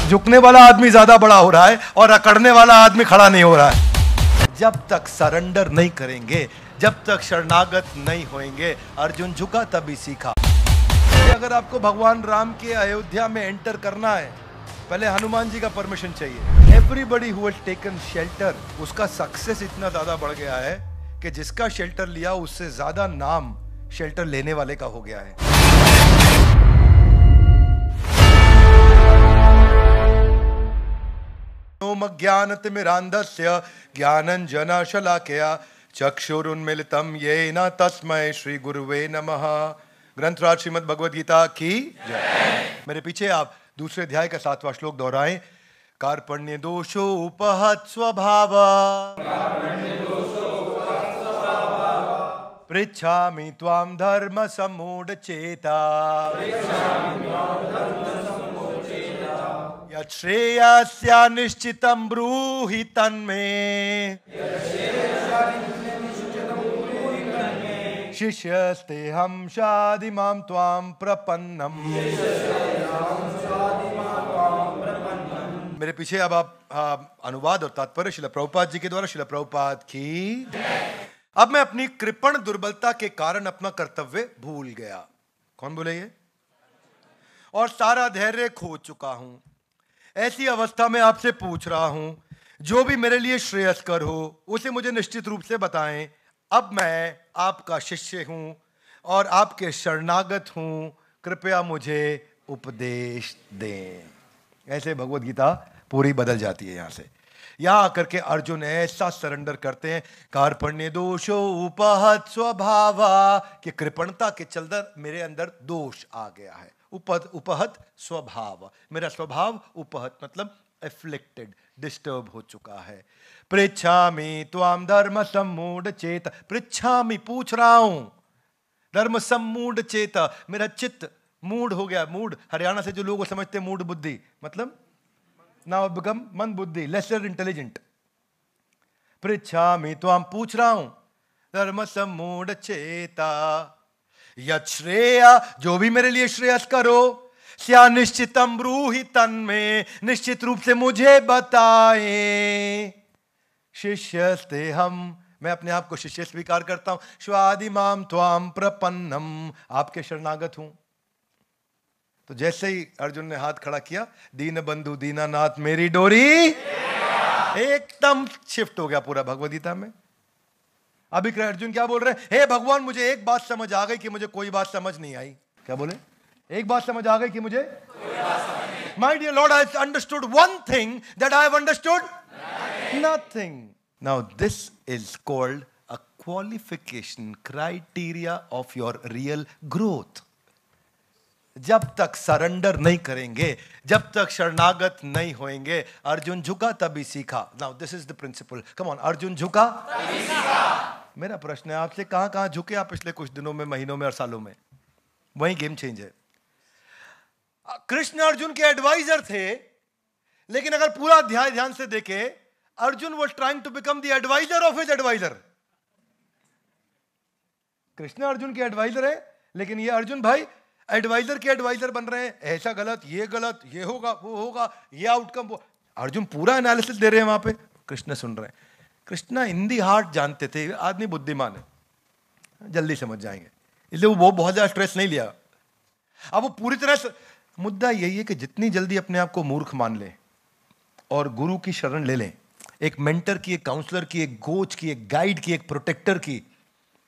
झुकने वाला आदमी ज्यादा बड़ा हो रहा है और अकड़ने वाला आदमी खड़ा नहीं हो रहा है। जब तक सरेंडर नहीं करेंगे, जब तक शरणागत नहीं होंगे, अर्जुन झुका तभी सीखा। अगर आपको भगवान राम के अयोध्या में एंटर करना है, पहले हनुमान जी का परमिशन चाहिए। Everybody who has taken shelter, उसका सक्सेस इतना ज्यादा बढ़ गया है कि जिसका शेल्टर लिया उससे ज्यादा नाम शेल्टर लेने वाले का हो गया है। ज्ञानतिमिरान्धस्य ज्ञानञ्जनशलाकया चक्षुरुन्मीलितं येन तस्मै श्री गुरुवे नमः। ग्रंथराज श्रीमद् भगवद गीता की जय। मेरे पीछे आप दूसरे अध्याय का 7वां श्लोक दोहराएं। कार्पण्य दोषो उपहत स्वभाव पृच्छामि त्वां धर्म सम्मूढ़ चेता यच्छ्रेयस्या निश्चितं ब्रूहि तन्मे शिष्यस्तेऽहं शाधिमां त्वां प्रपन्नम्। मेरे पीछे अब आप अनुवाद और तात्पर्य श्रील प्रभुपाद जी के द्वारा। श्रील प्रभुपाद की। अब मैं अपनी कृपण दुर्बलता के कारण अपना कर्तव्य भूल गया। कौन बोले ये? और सारा धैर्य खो चुका हूं। ऐसी अवस्था में आपसे पूछ रहा हूं, जो भी मेरे लिए श्रेयस्कर हो उसे मुझे निश्चित रूप से बताएं। अब मैं आपका शिष्य हूं और आपके शरणागत हूं, कृपया मुझे उपदेश दें। ऐसे भगवत गीता पूरी बदल जाती है। यहां से यहां आकर के अर्जुन ऐसा सरेंडर करते हैं, कार्पण्य दोषो उपहत स्वभावा, कि कृपणता के चलते मेरे अंदर दोष आ गया है। उपहत स्वभाव, मेरा स्वभाव उपहत मतलब एफ्लिक्टेड, डिस्टर्ब हो चुका है। पृच्छामि त्वाम धर्म सम्मूढ़ चेत, पृच्छामि पूछ रहा हूं, धर्म सम्मूढ़ चेत, मेरा चित्त मूड हो गया। मूड हरियाणा से जो लोग समझते हैं मूड बुद्धि, मतलब नाउ बिकम मन बुद्धि, लेसर इंटेलिजेंट। पृच्छामि त्वाम पूछ रहा हूं, धर्म सम्मूढ़ चेता यच्छ्रेया, जो भी मेरे लिए श्रेयस्कर हो, स्या निश्चितम ब्रूहि तन्मे, निश्चित रूप से मुझे बताएं। शिष्यस्तेहम, मैं अपने आप को शिष्य स्वीकार करता हूं। स्वादिमाम त्वाम प्रपन्नम, आपके शरणागत हूं। तो जैसे ही अर्जुन ने हाथ खड़ा किया, दीन बंधु दीनानाथ मेरी डोरी, एकदम शिफ्ट हो गया पूरा भगवद गीता में। अभी अर्जुन क्या बोल रहे हैं? हे भगवान, मुझे एक बात समझ आ गई कि मुझे कोई बात समझ नहीं आई। क्या बोले? एक बात समझ आ गई कि मुझे कोई बात समझ नहीं। My dear lord, I have understood one thing that I have understood nothing. Now this is called a qualification criteria of your real growth. जब तक सरेंडर नहीं करेंगे, जब तक शरणागत नहीं होंगे, अर्जुन झुका तभी सीखा। Now this is the principle. Come on, Arjun झुका तभी सीखा। मेरा प्रश्न है आपसे, कहां कहां झुके आप पिछले कुछ दिनों में, महीनों में और सालों में? वही गेम चेंज है। कृष्ण अर्जुन के एडवाइजर थे, लेकिन अगर पूरा अध्याय ध्यान से देखे, Arjun was trying to become the adviser of his adviser. Krishna Arjun के एडवाइजर है, लेकिन ये अर्जुन भाई एडवाइजर के एडवाइजर बन रहे हैं। ऐसा गलत, ये होगा, वो होगा, ये आउटकम, वो। अर्जुन पूरा एनालिसिस दे रहे हैं वहां पे, कृष्ण सुन रहे हैं। कृष्ण इन दी हार्ट जानते थे, आदमी बुद्धिमान है, जल्दी समझ जाएंगे, इसलिए वो बहुत ज्यादा स्ट्रेस नहीं लिया। अब वो पूरी तरह से, मुद्दा यही है कि जितनी जल्दी अपने आप को मूर्ख मान लें और गुरु की शरण ले लें, एक मेंटर की, एक काउंसलर की, एक कोच की, एक गाइड की, एक प्रोटेक्टर की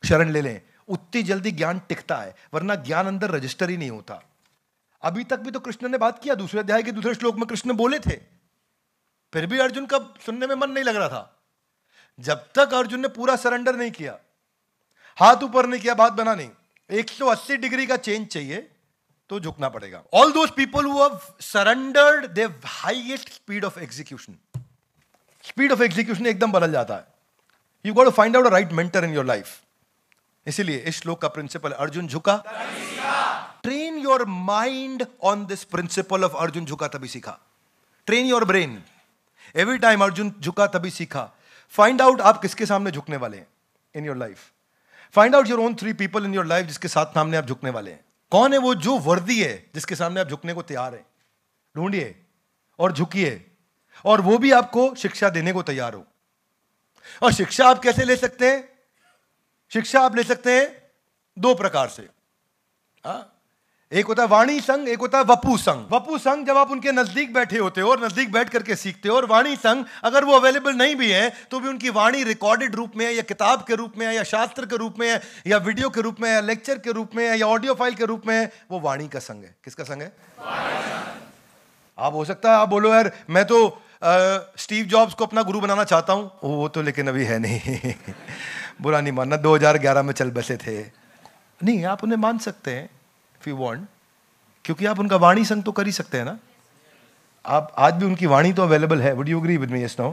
शरण ले लें, उतनी जल्दी ज्ञान टिकता है। वरना ज्ञान अंदर रजिस्टर ही नहीं होता। अभी तक भी तो कृष्ण ने बात किया, दूसरे अध्याय के दूसरे श्लोक में कृष्ण बोले थे, फिर भी अर्जुन का सुनने में मन नहीं लग रहा था। जब तक अर्जुन ने पूरा सरेंडर नहीं किया, हाथ ऊपर नहीं किया, बात बना नहीं। 180 डिग्री का चेंज चाहिए तो झुकना पड़ेगा। All those people who have surrendered, they have highest speed of execution. Speed of execution एकदम बदल जाता है। You got to find out a right mentor in your life. इसीलिए इस श्लोक का प्रिंसिपल, अर्जुन झुका, train your mind on this principle of Arjun झुका तभी सीखा। Train your brain every time, Arjun झुका तभी सीखा। फाइंड आउट आप किसके सामने झुकने वाले हैं इन your life. Find out your own 3 people in your life जिसके साथ सामने आप झुकने वाले हैं। कौन है वो जो वर्दी है जिसके सामने आप झुकने को तैयार है? ढूंढिए और झुकिए, और वो भी आपको शिक्षा देने को तैयार हो। और शिक्षा आप कैसे ले सकते हैं? शिक्षा आप ले सकते हैं दो प्रकार से। एक होता है वाणी संघ, एक होता है वपु संघ। वपु संघ जब आप उनके नजदीक बैठे होते हो और नजदीक बैठ करके सीखते हो, और वाणी संघ अगर वो अवेलेबल नहीं भी है तो भी उनकी वाणी रिकॉर्डेड रूप में है, या किताब के रूप में है, या शास्त्र के रूप में है, या वीडियो के रूप में है, या लेक्चर के रूप में है, या ऑडियो फाइल के रूप में है, वो वाणी का संघ है। किसका संघ है? आप हो सकता है आप बोलो यार मैं तो स्टीव जॉब्स को अपना गुरु बनाना चाहता हूं, वो तो लेकिन अभी है नहीं। बुरा नहीं मानना, 2011 में चल बसे थे। नहीं, आप उन्हें मान सकते हैं इफ यू वांट, क्योंकि आप उनका वाणी संग तो कर ही सकते हैं ना। आप आज भी उनकी वाणी तो अवेलेबल है। Would you agree with me? Yes no?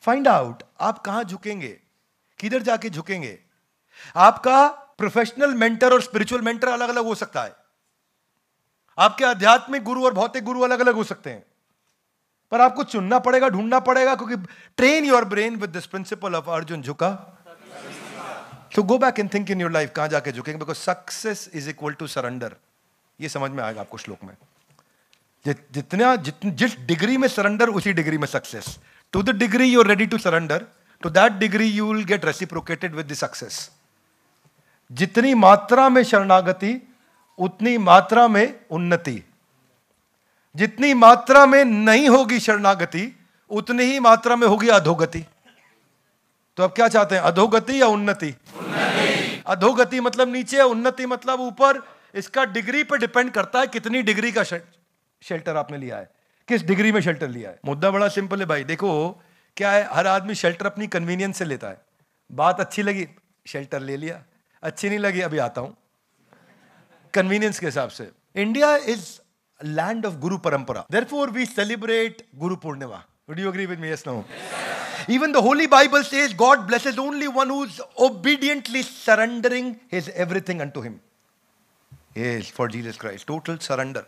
Find out आप कहां झुकेंगे, किधर जाके झुकेंगे। आपका प्रोफेशनल मेंटर और स्पिरिचुअल मेंटर अलग अलग हो सकता है। आपके आध्यात्मिक गुरु और भौतिक गुरु अलग अलग हो सकते हैं, पर आपको चुनना पड़ेगा, ढूंढना पड़ेगा, क्योंकि train your brain with this principle of Arjun झुका। So go back and think in your life, कहां जाके झुकेंगे, because success is equal to surrender। ये समझ में आएगा आपको श्लोक में। जिस डिग्री में सरेंडर, उसी डिग्री में success. To the degree you are ready to surrender, to that degree you will get reciprocated with the success. जितनी मात्रा में शरणागति उतनी मात्रा में उन्नति। जितनी मात्रा में नहीं होगी शरणागति उतनी ही मात्रा में होगी अधोगति। तो अब क्या चाहते हैं, अधोगति या उन्नति? अधोगति मतलब नीचे, उन्नति मतलब ऊपर। इसका डिग्री पर डिपेंड करता है कितनी डिग्री का शेल्टर आपने लिया है, किस डिग्री में शेल्टर लिया है। मुद्दा बड़ा सिंपल है भाई। देखो क्या है, हर आदमी शेल्टर अपनी कन्वीनियंस से लेता है। बात अच्छी लगी शेल्टर ले लिया, अच्छी नहीं लगी अभी आता हूं, कन्वीनियंस के हिसाब से। इंडिया इज लैंड ऑफ गुरु परंपरा, therefore we celebrate Guru Purnima. Would you agree with me? Yes, no? Even the Holy Bible says God blesses only one who's obediently surrendering his everything unto him. Yes, for Jesus Christ. Total surrender.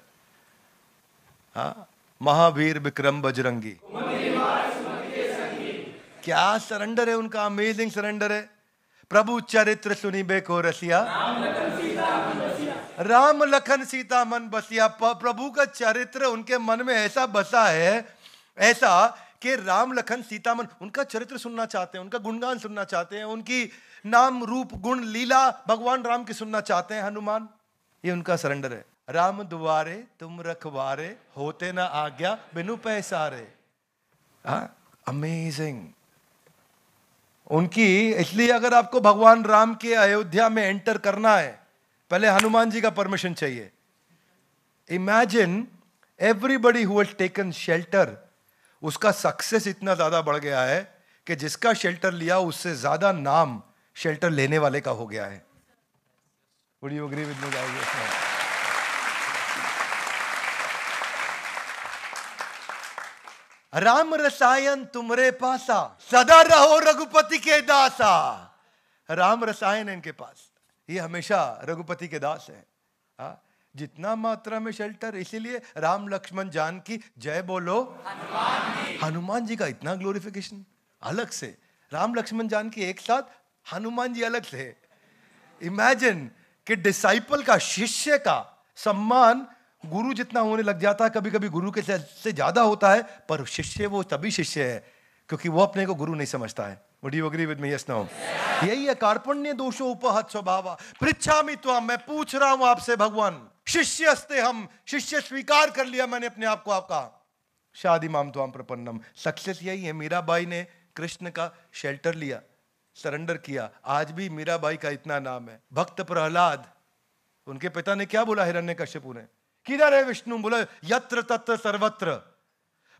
Mahavir Vikram Bajrangi. क्या surrender है उनका, amazing surrender है। प्रभु चरित्र सुनिबे को रसिया, राम लखन सीता मन बसिया। प्रभु का चरित्र उनके मन में ऐसा बसा है, ऐसा कि राम लखन सीता मन उनका चरित्र सुनना चाहते हैं, उनका गुणगान सुनना चाहते हैं, उनकी नाम रूप गुण लीला भगवान राम की सुनना चाहते हैं। हनुमान, ये उनका सरेंडर है। राम दुआरे तुम रखवारे, होते ना आज्ञा बिनु पैसारे। अमेजिंग उनकी। इसलिए अगर आपको भगवान राम के अयोध्या में एंटर करना है, पहले हनुमान जी का परमिशन चाहिए। Imagine everybody who has taken shelter, उसका सक्सेस इतना ज्यादा बढ़ गया है कि जिसका शेल्टर लिया उससे ज्यादा नाम शेल्टर लेने वाले का हो गया है। Would you agree with me guys? Ram रसायन तुमरे पासा, सदा रहो रघुपति के दासा। राम रसायन है इनके पास, ये हमेशा रघुपति के दास है। जितना मात्रा में शेल्टर, इसीलिए राम लक्ष्मण जानकी जय बोलो हनुमान जी का इतना ग्लोरिफिकेशन अलग से। राम लक्ष्मण जानकी एक साथ, हनुमान जी अलग से। इमेजिन कि डिसाइपल का, शिष्य का सम्मान गुरु जितना होने लग जाता है, कभी कभी गुरु के से ज्यादा होता है, पर शिष्य वो तभी शिष्य है क्योंकि वो अपने को गुरु नहीं समझता है। Would you agree with me? Yes, no? यही है कार्पण्य दोषो उपहत स्वभावा। पृच्छामि त्वाम, मैं पूछ रहा हूं आपसे भगवान। शिष्यस्ते हम, शिष्य स्वीकार कर लिया मैंने अपने आप को आपका। शादी माम त्वाम प्रपन्नम। सक्सेस यही है। मीराबाई ने कृष्ण का शेल्टर लिया, सरेंडर किया। आज भी मीराबाई का इतना नाम है। भक्त प्रहलाद, उनके पिता ने क्या बोला हिरण्यकश्यपु ने, किधर है विष्णु? बोला यत्र तत्र सर्वत्र।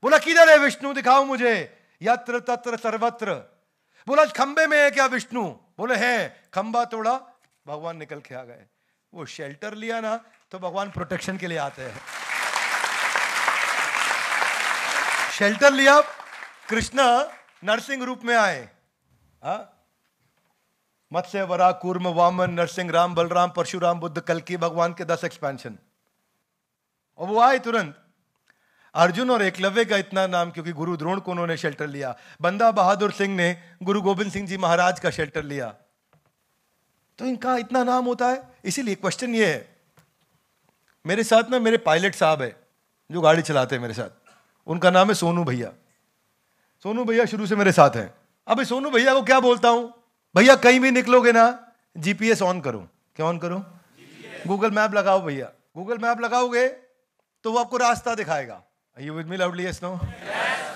बोला किधर है विष्णु, दिखाओ मुझे। यत्र तत्र सर्वत्र। बोला खंबे में है क्या विष्णु? बोले हैं। खंबा तोड़ा, भगवान निकल के आ गए। वो शेल्टर लिया ना, तो भगवान प्रोटेक्शन के लिए आते हैं। शेल्टर लिया, कृष्ण नरसिंह रूप में आए। मत्स्य वरा कूर्म वामन नरसिंह राम बलराम परशुराम बुद्ध कल्कि, भगवान के 10 एक्सपेंशन। और वो आए तुरंत। अर्जुन और एकलव्य का इतना नाम क्योंकि गुरु द्रोण को उन्होंने शेल्टर लिया। बंदा बहादुर सिंह ने गुरु गोविंद सिंह जी महाराज का शेल्टर लिया। तो इनका इतना नाम होता है। इसीलिए क्वेश्चन ये है, मेरे साथ में मेरे पायलट साहब है, जो गाड़ी चलाते हैं मेरे साथ, उनका नाम है सोनू भैया। सोनू भैया शुरू से मेरे साथ हैं। अब सोनू भैया को क्या बोलता हूं, भैया कहीं भी निकलोगे ना जीपीएस ऑन करो। क्या ऑन करो? गूगल मैप लगाओ भैया। गूगल मैप लगाओगे तो वो आपको रास्ता दिखाएगा। You with me loudly? Yes no?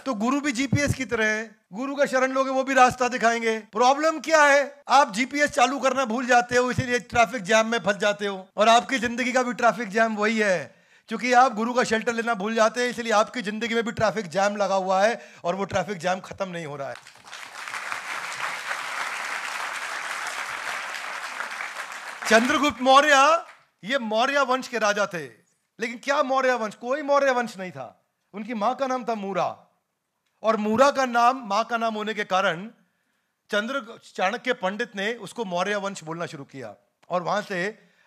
तो गुरु भी जीपीएस की तरह है, गुरु का शरण लोगे वो भी रास्ता दिखाएंगे। प्रॉब्लम क्या है, आप जीपीएस चालू करना भूल जाते हो, इसीलिए ट्रैफिक जैम में फंस जाते हो। और आपकी जिंदगी का भी ट्रैफिक जैम वही है, क्योंकि आप गुरु का शेल्टर लेना भूल जाते हैं, इसलिए आपकी जिंदगी में भी ट्रैफिक जैम लगा हुआ है और वो ट्रैफिक जैम खत्म नहीं हो रहा है। चंद्रगुप्त मौर्य, ये मौर्य वंश के राजा थे, लेकिन क्या मौर्य वंश? कोई मौर्य वंश नहीं था। उनकी मां का नाम था मूरा, और मूरा का नाम मां का नाम होने के कारण चाणक्य पंडित ने उसको मौर्य वंश बोलना शुरू किया। और वहां से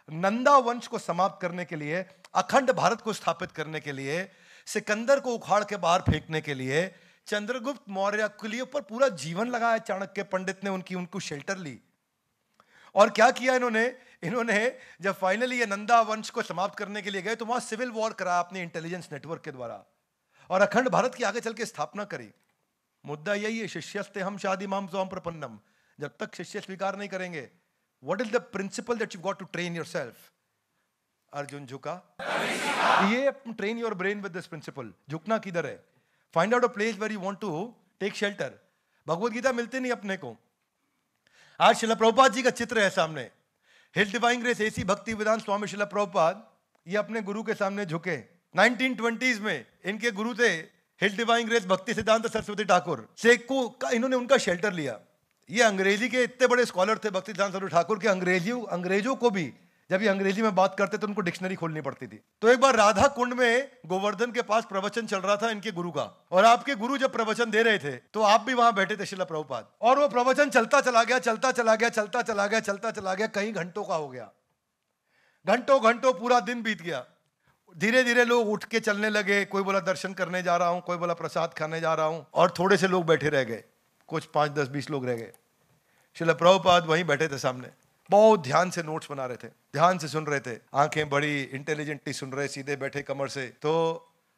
नंदा वंश को समाप्त करने के लिए, अखंड भारत को स्थापित करने के लिए, सिकंदर को उखाड़ के बाहर फेंकने के लिए चंद्रगुप्त मौर्य के लिए ऊपर पूरा जीवन लगाया चाणक्य पंडित ने। उनको शेल्टर ली। और क्या किया इन्होंने जब फाइनली ये नंदा वंश को समाप्त करने के लिए गए तो वहां सिविल वॉर करा अपने इंटेलिजेंस नेटवर्क के द्वारा, और अखंड भारत की आगे चल के स्थापना करी। मुद्दा यही है, शिष्यस्ते हम शादी माम स्वाम प्रपन्नम। जब तक शिष्य स्वीकार नहीं करेंगे, what is the principle that you got to train yourself? Arjun झुका। ये train your brain with this principle. झुकना किधर है? Find out a place where you want to take shelter. Bhagavad Gita मिलती नहीं अपने को। आज श्रील प्रभुपाद जी का चित्र है सामने। हिल डिवाइन ग्रेस एसी भक्ति वेदांत स्वामी श्रील प्रभुपाद, ये अपने गुरु के सामने झुके। 1920s में इनके गुरु थे हिल डिवाइन ग्रेस भक्ति सिद्धांत सरस्वती ठाकुर से को इन्होंने उनका शेल्टर लिया। ये अंग्रेजी के इतने बड़े स्कॉलर थे भक्ति सिद्धांत सरस्वती ठाकुर के, अंग्रेजों को भी जब ये अंग्रेजी में बात करते तो उनको डिक्शनरी खोलनी पड़ती थी। तो एक बार राधा कुंड में गोवर्धन के पास प्रवचन चल रहा था इनके गुरु का, और आपके गुरु जब प्रवचन दे रहे थे तो आप भी वहां बैठे थे श्रील प्रभुपाद, और वो प्रवचन चलता चला गया, कई घंटों का हो गया। घंटों पूरा दिन बीत गया। धीरे धीरे लोग उठ के चलने लगे। कोई बोला दर्शन करने जा रहा हूं, कोई बोला प्रसाद खाने जा रहा हूं, और थोड़े से लोग बैठे रह गए। कुछ 5, 10, 20 लोग रह गए। श्रील प्रभुपाद वहीं बैठे थे सामने, बहुत ध्यान से नोट्स बना रहे थे, ध्यान से सुन रहे थे, आंखें बड़ी इंटेलिजेंटली सुन रहे, सीधे बैठे कमर से। तो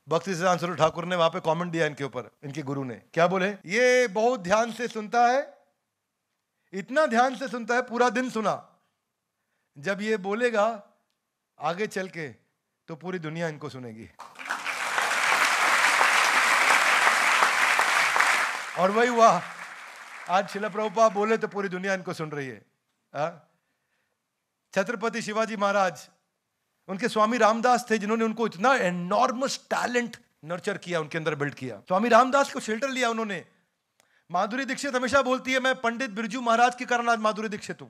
भक्ति सिद्धांत सरस्वती ठाकुर ने वहां पे कमेंट दिया इनके ऊपर। इनके गुरु ने क्या बोले? ये बहुत ध्यान से सुनता है, इतना ध्यान से सुनता है, पूरा दिन सुना, जब ये बोलेगा आगे चल के तो पूरी दुनिया इनको सुनेगी। और वही हुआ। आज श्रील प्रभुपाद बोले तो पूरी दुनिया इनको सुन रही है। छत्रपति शिवाजी महाराज, उनके स्वामी रामदास थे जिन्होंने उनको इतना एनॉर्मस टैलेंट नर्चर किया, उनके अंदर बिल्ड किया। स्वामी रामदास को शेल्टर लिया उन्होंने। माधुरी दीक्षित हमेशा बोलती है मैं पंडित बिरजू महाराज के कारण आज माधुरी दीक्षित हूं।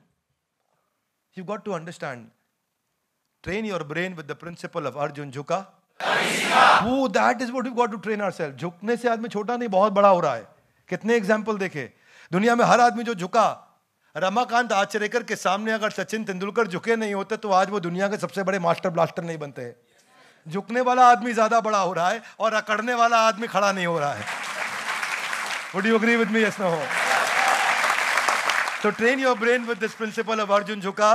You got to understand, train your brain with the principle of Arjun झुका। वो that is what we got to train ourselves. झुकने से आदमी छोटा नहीं बहुत बड़ा हो रहा है। कितने एग्जांपल देखे दुनिया में, हर आदमी जो झुका। रमाकांत आचरेकर के सामने अगर सचिन तेंदुलकर झुके नहीं होते तो आज वो दुनिया के सबसे बड़े मास्टर ब्लास्टर नहीं बनते। झुकने वाला आदमी ज्यादा बड़ा हो रहा है और अकड़ने वाला आदमी खड़ा नहीं हो रहा है। Would you agree with me? Yes, no? So train your brain with this principle of Arjun झुका।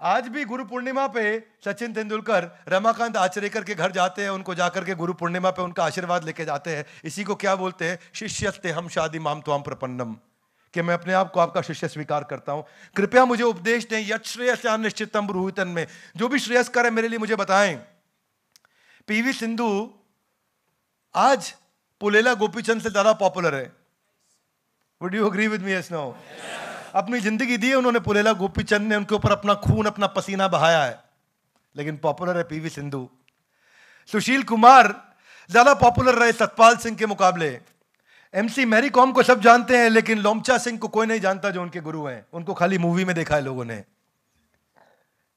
आज भी गुरु पूर्णिमा पे सचिन तेंदुलकर रमाकांत आचरेकर के घर जाते हैं, उनको जाकर के गुरु पूर्णिमा पे उनका आशीर्वाद लेके जाते हैं। इसी को क्या बोलते हैं? शिष्यस्ते हम शादी माम त्वाम प्रपन्नम, कि मैं अपने आप को आपका शिष्य स्वीकार करता हूं। कृपया मुझे उपदेश दें, यत् श्रेयस्या निश्चितम ब्रूहितन में, जो भी श्रेयस्कर है मेरे लिए मुझे बताएं। पीवी सिंधु आज पुलेला गोपीचंद से ज्यादा पॉपुलर है। Would you agree with me? Yes, no? अपनी जिंदगी दी है उन्होंने, पुलेला गोपीचंद ने उनके ऊपर अपना खून अपना पसीना बहाया है, लेकिन पॉपुलर है पीवी सिंधु। सुशील कुमार ज्यादा पॉपुलर रहे सतपाल सिंह के मुकाबले। एमसी मैरी कॉम को सब जानते हैं, लेकिन लोमचा सिंह को कोई नहीं जानता जो उनके गुरु हैं। उनको खाली मूवी में देखा है लोगों ने।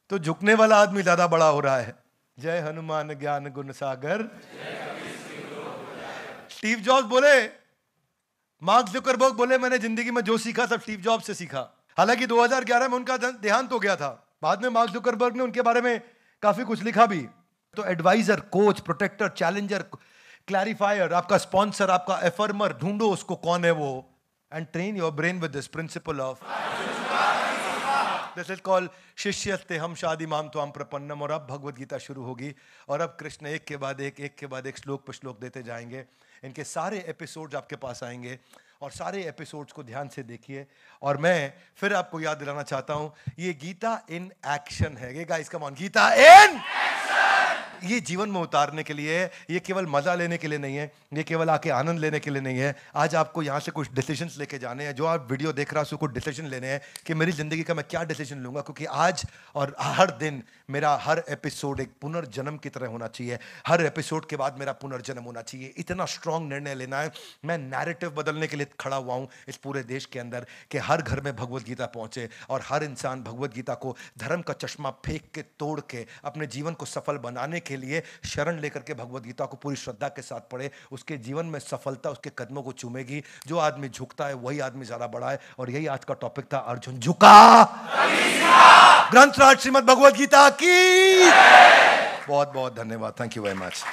तो झुकने वाला आदमी ज्यादा बड़ा हो रहा है। जय हनुमान ज्ञान गुण सागर। स्टीव जॉब्स बोले, मार्क जुकरबर्ग बोले, मैंने जिंदगी में जो सीखा सब स्टीव जॉब्स से सीखा। हालांकि 2011 में उनका देहांत हो गया था। बाद में मार्क जुकरबर्ग ने उनके बारे में काफी कुछ लिखा भी। तो advisor, coach, protector, challenger, clarifier, आपका स्पॉन्सर, आपका एफर्मर, ढूंढो उसको कौन है वो, and train your brain with this principle of this is called शिष्यस्ते हम शादी माम त्वाम प्रपन्नम। और अब भगवत गीता शुरू होगी और अब कृष्ण एक के बाद एक श्लोक पर श्लोक देते जाएंगे। इनके सारे एपिसोड्स आपके पास आएंगे और सारे एपिसोड्स को ध्यान से देखिए। और मैं फिर आपको याद दिलाना चाहता हूं, ये गीता इन एक्शन है। ये गाइस कम ऑन, गीता इन ये जीवन में उतारने के लिए है, ये केवल मजा लेने के लिए नहीं है, ये केवल आके आनंद लेने के लिए नहीं है। आज आपको यहाँ से कुछ डिसीजंस लेके जाने हैं। जो आप वीडियो देख रहा हो कुछ डिसीजन लेने हैं कि मेरी जिंदगी का मैं क्या डिसीजन लूंगा, क्योंकि आज और हर दिन मेरा हर एपिसोड एक पुनर्जन्म की तरह होना चाहिए। हर एपिसोड के बाद मेरा पुनर्जन्म होना चाहिए। इतना स्ट्रांग निर्णय लेना है। मैं नैरेटिव बदलने के लिए खड़ा हुआ हूं इस पूरे देश के अंदर कि हर घर में भगवत गीता पहुंचे और हर इंसान भगवत गीता को धर्म का चश्मा फेंक के तोड़ के अपने जीवन को सफल बनाने के लिए शरण लेकर के भगवत गीता को पूरी श्रद्धा के साथ पढ़े। उसके जीवन में सफलता उसके कदमों को चूमेगी। जो आदमी झुकता है वही आदमी ज्यादा बड़ा है। और यही आज का टॉपिक था, अर्जुन झुका। ग्रंथराज श्रीमद् भगवत गीता की बहुत बहुत धन्यवाद। Thank you very much.